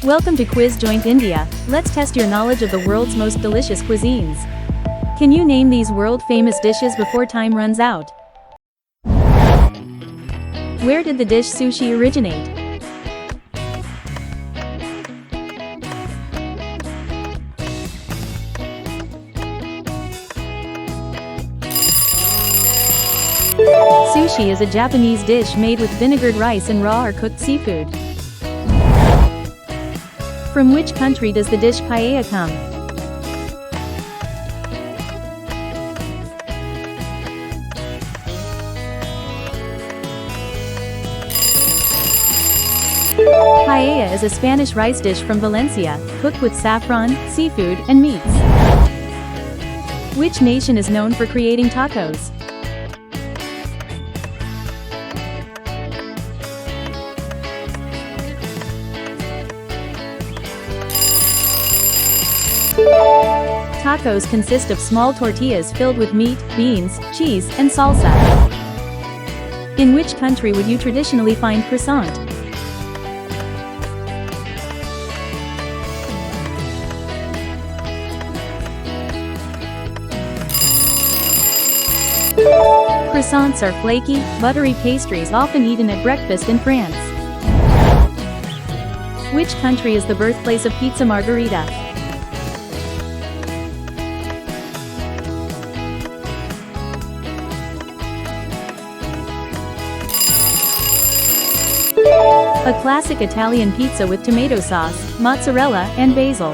Welcome to Quiz Joint India. Let's test your knowledge of the world's most delicious cuisines. Can you name these world-famous dishes before time runs out? Where did the dish sushi originate? Sushi is a Japanese dish made with vinegared rice and raw or cooked seafood. From which country does the dish paella come? Paella is a Spanish rice dish from Valencia, cooked with saffron, seafood, and meats. Which nation is known for creating tacos? Tacos consist of small tortillas filled with meat, beans, cheese, and salsa. In which country would you traditionally find croissant? Croissants are flaky, buttery pastries often eaten at breakfast in France. Which country is the birthplace of pizza margherita? A classic Italian pizza with tomato sauce, mozzarella, and basil.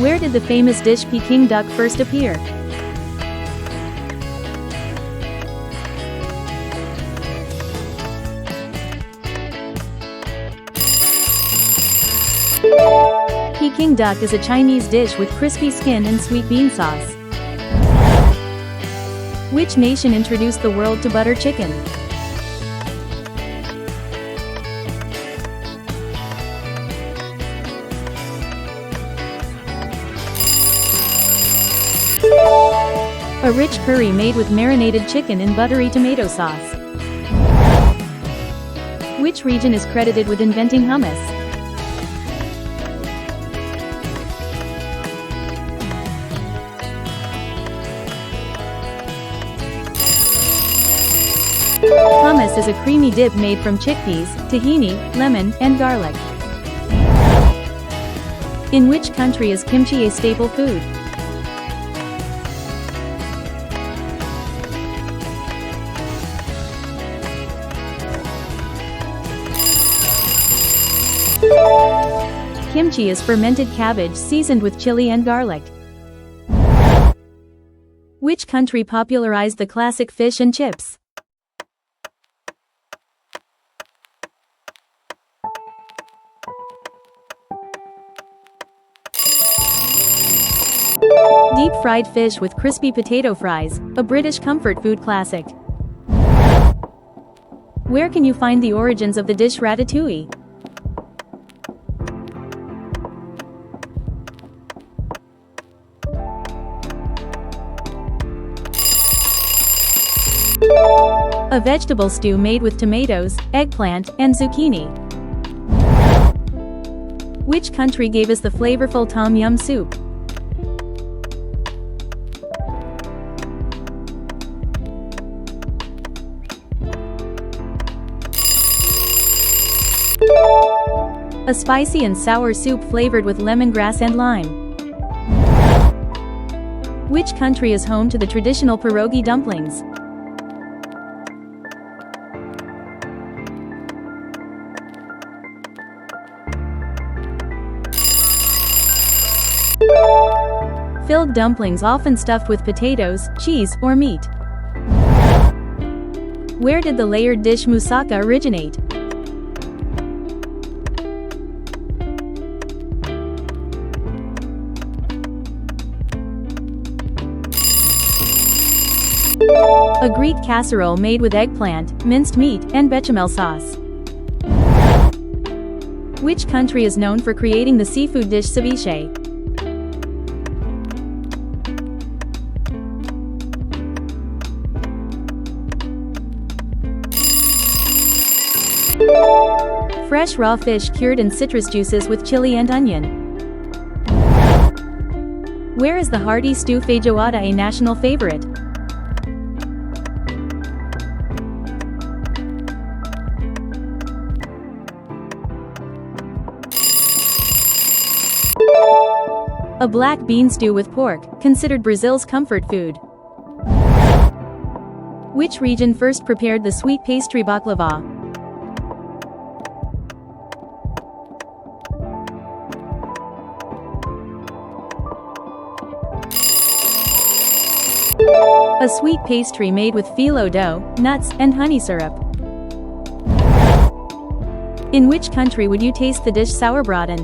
Where did the famous dish Peking duck first appear? Peking duck is a Chinese dish with crispy skin and sweet bean sauce. Which nation introduced the world to butter chicken? A rich curry made with marinated chicken in buttery tomato sauce. Which region is credited with inventing hummus? Hummus is a creamy dip made from chickpeas, tahini, lemon, and garlic. In which country is kimchi a staple food? Kimchi is fermented cabbage seasoned with chili and garlic. Which country popularized the classic fish and chips? Deep-fried fish with crispy potato fries, a British comfort food classic. Where can you find the origins of the dish ratatouille? A vegetable stew made with tomatoes, eggplant, and zucchini. Which country gave us the flavorful tom yum soup? A spicy and sour soup flavored with lemongrass and lime. Which country is home to the traditional pierogi dumplings? Filled dumplings often stuffed with potatoes, cheese, or meat. Where did the layered dish moussaka originate? A Greek casserole made with eggplant, minced meat, and bechamel sauce. Which country is known for creating the seafood dish ceviche? Fresh raw fish cured in citrus juices with chili and onion. Where is the hearty stew feijoada a national favorite? A black bean stew with pork, considered Brazil's comfort food. Which region first prepared the sweet pastry baklava? A sweet pastry made with phyllo dough, nuts, and honey syrup. In which country would you taste the dish sauerbraten?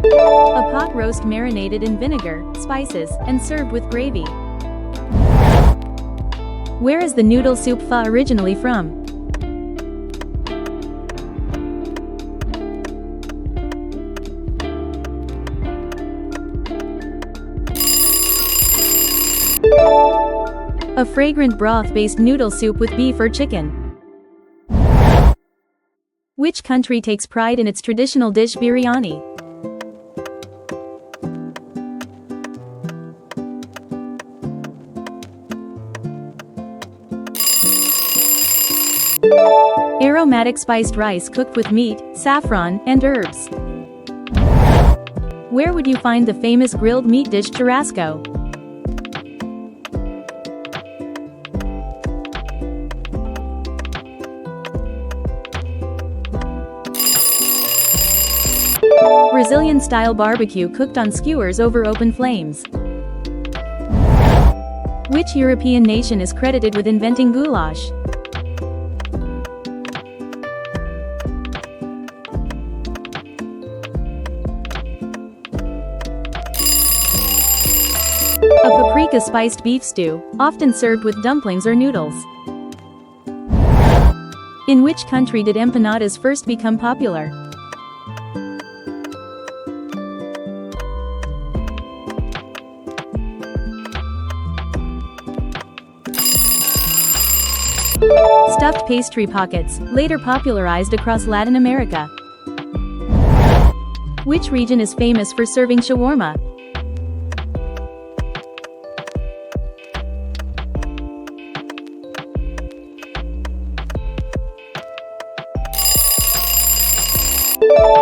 A pot roast marinated in vinegar, spices, and served with gravy. Where is the noodle soup pho originally from? A fragrant broth-based noodle soup with beef or chicken. Which country takes pride in its traditional dish biryani? Aromatic spiced rice cooked with meat, saffron, and herbs. Where would you find the famous grilled meat dish churrasco? Brazilian-style barbecue cooked on skewers over open flames. Which European nation is credited with inventing goulash? A paprika-spiced beef stew, often served with dumplings or noodles. In which country did empanadas first become popular? Stuffed pastry pockets, later popularized across Latin America. Which region is famous for serving shawarma?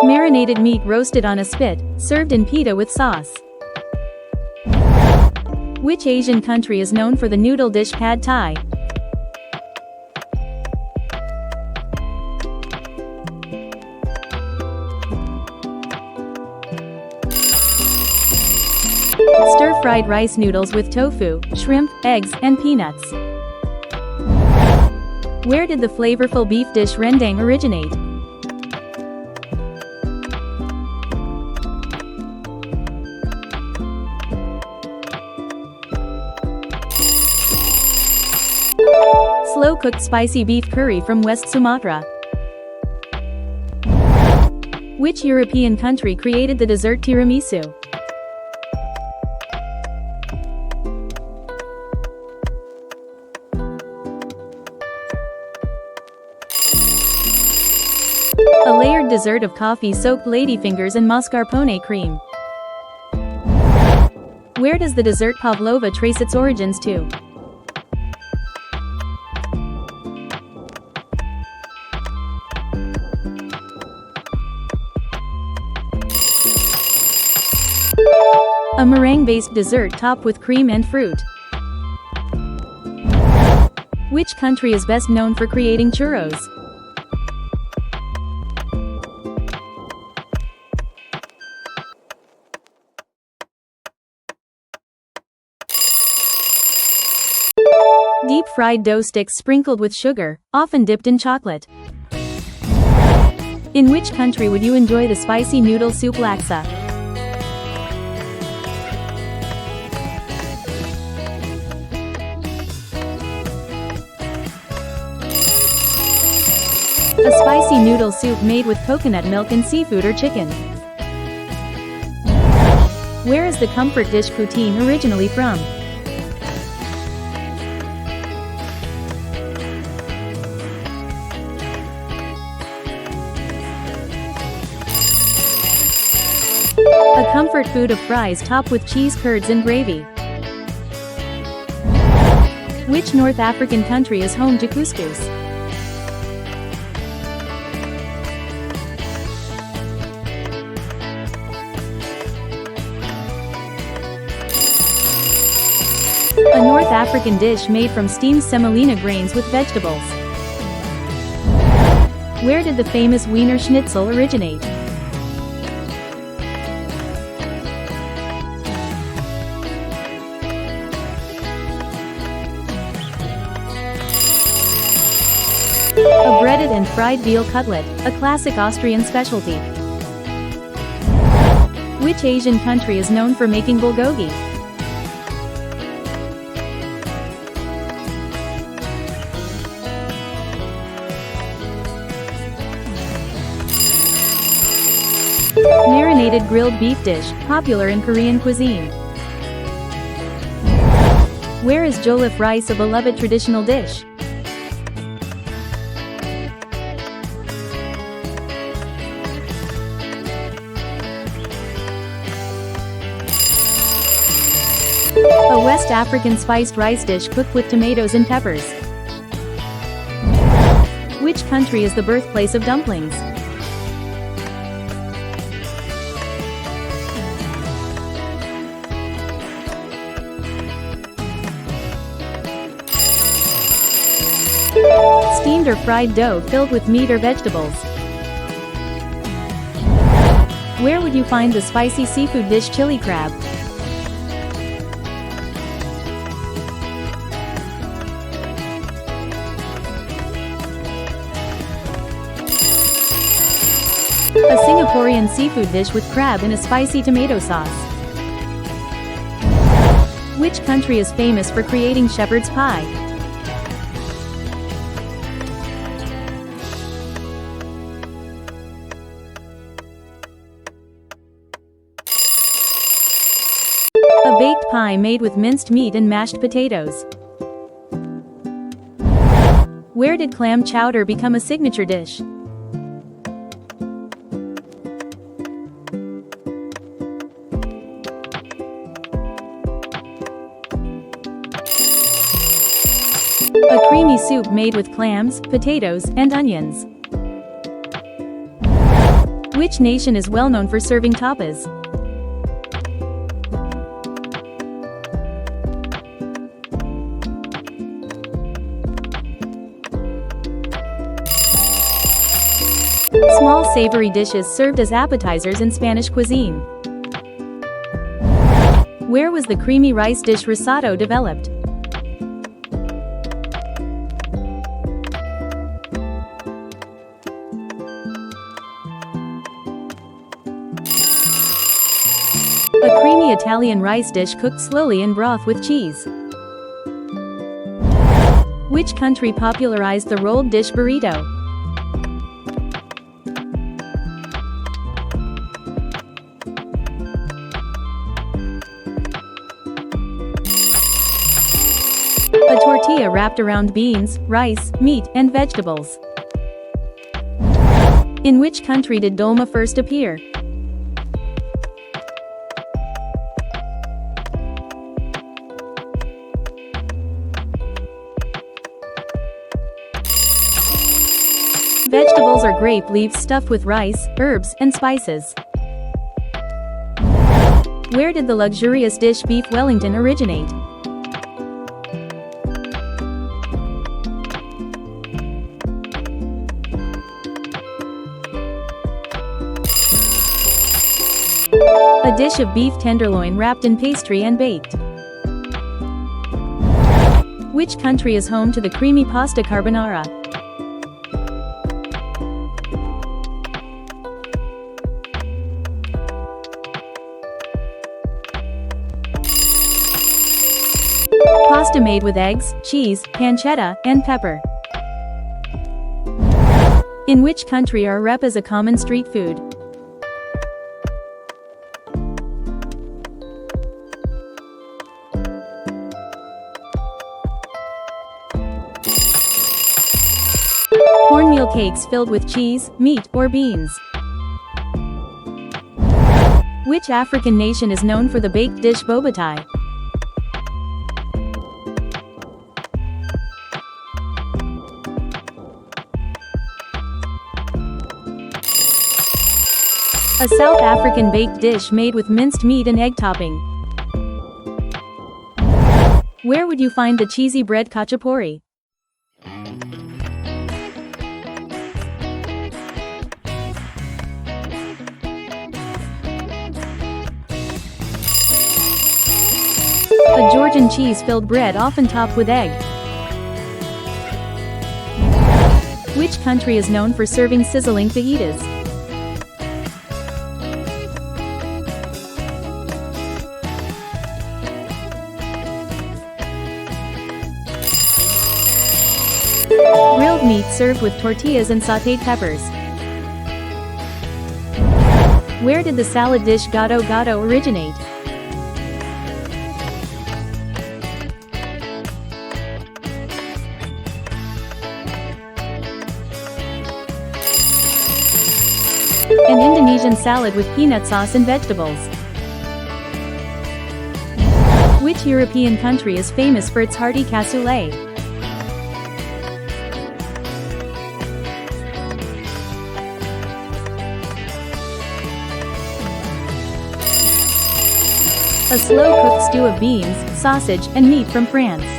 Marinated meat roasted on a spit, served in pita with sauce. Which Asian country is known for the noodle dish pad thai? Stir-fried rice noodles with tofu, shrimp, eggs, and peanuts. Where did the flavorful beef dish rendang originate? Slow-cooked spicy beef curry from West Sumatra. Which European country created the dessert tiramisu? A layered dessert of coffee-soaked ladyfingers and mascarpone cream. Where does the dessert pavlova trace its origins to? A meringue-based dessert topped with cream and fruit. Which country is best known for creating churros? Deep-fried dough sticks sprinkled with sugar, often dipped in chocolate. In which country would you enjoy the spicy noodle soup laksa? A spicy noodle soup made with coconut milk and seafood or chicken. Where is the comfort dish poutine originally from? A comfort food of fries topped with cheese curds and gravy. Which North African country is home to couscous? A North African dish made from steamed semolina grains with vegetables. Where did the famous Wiener Schnitzel originate? A breaded and fried veal cutlet, a classic Austrian specialty. Which Asian country is known for making bulgogi? Marinated grilled beef dish, popular in Korean cuisine. Where is jollof rice a beloved traditional dish? A West African spiced rice dish cooked with tomatoes and peppers. Which country is the birthplace of dumplings? Steamed or fried dough filled with meat or vegetables. Where would you find the spicy seafood dish chili crab? A Singaporean seafood dish with crab in a spicy tomato sauce. Which country is famous for creating shepherd's pie? A baked pie made with minced meat and mashed potatoes. Where did clam chowder become a signature dish? A creamy soup made with clams, potatoes, and onions. Which nation is well known for serving tapas? Small savory dishes served as appetizers in Spanish cuisine. Where was the creamy rice dish risotto developed? A creamy Italian rice dish cooked slowly in broth with cheese. Which country popularized the rolled dish burrito? A tortilla wrapped around beans, rice, meat, and vegetables. In which country did dolma first appear? Vegetables are grape leaves stuffed with rice, herbs, and spices. Where did the luxurious dish beef Wellington originate? A dish of beef tenderloin wrapped in pastry and baked. Which country is home to the creamy pasta carbonara? Pasta made with eggs, cheese, pancetta, and pepper. In which country are arepas a common street food? style cakes filled with cheese, meat, or beans? Which African nation is known for the baked dish bobotie? A South African baked dish made with minced meat and egg topping. Where would you find the cheesy bread khachapuri? A Georgian cheese-filled bread often topped with egg. Which country is known for serving sizzling fajitas? Grilled meat served with tortillas and sautéed peppers. Where did the salad dish gado gado originate? An Indonesian salad with peanut sauce and vegetables. Which European country is famous for its hearty cassoulet? A slow-cooked stew of beans, sausage, and meat from France.